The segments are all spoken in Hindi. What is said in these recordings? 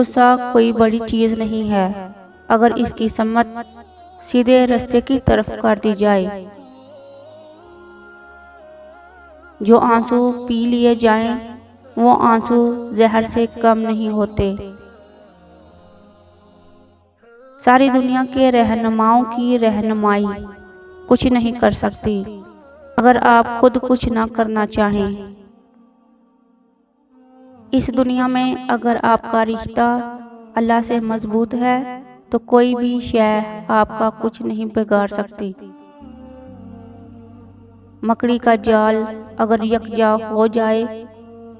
गुस्सा कोई बड़ी चीज नहीं है अगर इसकी सम्मत सीधे रास्ते की तरफ कर दी जाए। जो आंसू पी लिए जाएं, वो आंसू जहर से कम नहीं होते। सारी दुनिया के रहनुमाओं की रहनुमाई कुछ नहीं कर सकती अगर आप खुद कुछ ना करना चाहें। इस दुनिया में अगर आपका रिश्ता अल्लाह से मजबूत है तो कोई भी शय आपका कुछ नहीं बिगाड़ सकती। मकड़ी का जाल अगर यकजा हो जाए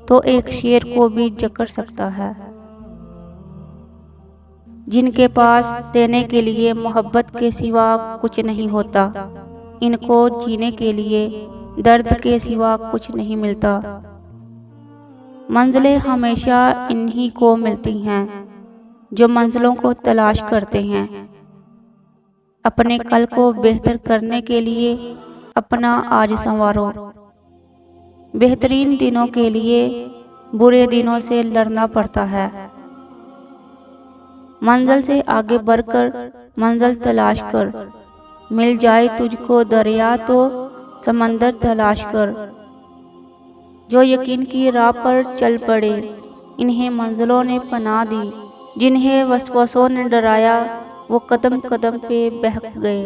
तो एक शेर को भी जकड़ सकता है। जिनके पास देने के लिए मोहब्बत के सिवा कुछ नहीं होता, इनको जीने के लिए दर्द के सिवा कुछ नहीं मिलता। मंजिलें हमेशा इन्हीं को मिलती हैं जो मंजिलों को तलाश करते हैं। अपने कल को बेहतर करने के लिए अपना आज संवारो। बेहतरीन दिनों के लिए बुरे दिनों से लड़ना पड़ता है। मंजिल से आगे बढ़कर मंजिल तलाश कर, मिल जाए तुझको दरिया तो समंदर तलाश कर। जो यकीन की राह पर चल पड़े, इन्हें मंजिलों ने पनाह दी। जिन्हें वसवसों ने डराया, वो कदम कदम पे बहक गए।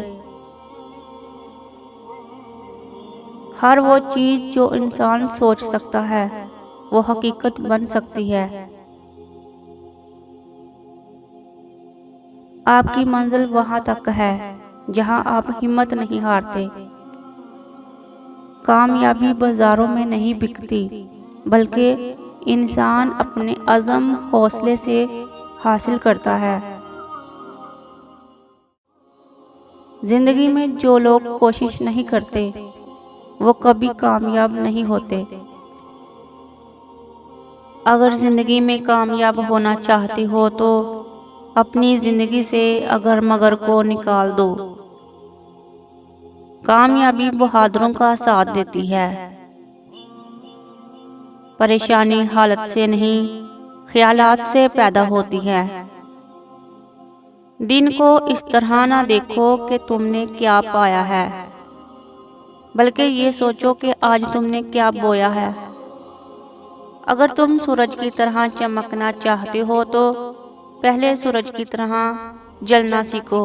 हर वो चीज जो इंसान सोच सकता है, वो हकीकत बन सकती है। आपकी मंजिल वहां तक है जहां आप हिम्मत नहीं हारते। कामयाबी बाजारों में नहीं बिकती, बल्कि इंसान अपने अज़म हौसले से हासिल करता है। जिंदगी में जो लोग कोशिश नहीं करते, वो कभी कामयाब नहीं होते। अगर जिंदगी में कामयाब होना चाहते हो तो अपनी जिंदगी से अगर मगर को निकाल दो। कामयाबी बहादुरों का साथ देती है। परेशानी हालत से नहीं, ख्यालात से पैदा होती है। दिन को इस तरह ना देखो कि तुमने क्या पाया है, बल्कि ये सोचो कि आज तुमने क्या बोया है। अगर तुम सूरज की तरह चमकना चाहते हो तो पहले सूरज की तरह जलना सीखो।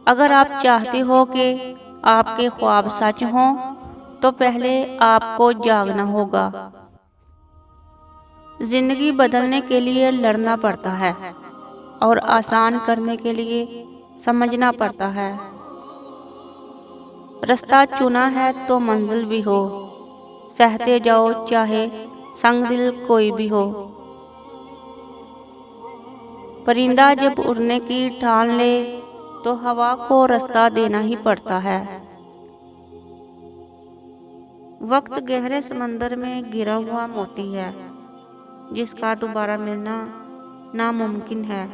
अगर आप चाहते हो कि आपके ख्वाब सच हों, तो पहले आपको जागना होगा। जिंदगी बदलने के लिए लड़ना पड़ता है और आसान करने के लिए समझना पड़ता है। रास्ता चुना है तो मंजिल भी हो, सहते जाओ चाहे संग दिल कोई भी हो। परिंदा जब उड़ने की ठान ले तो हवा को रास्ता देना ही पड़ता है। वक्त गहरे समंदर में गिरा हुआ मोती है, जिसका दोबारा मिलना नामुमकिन है।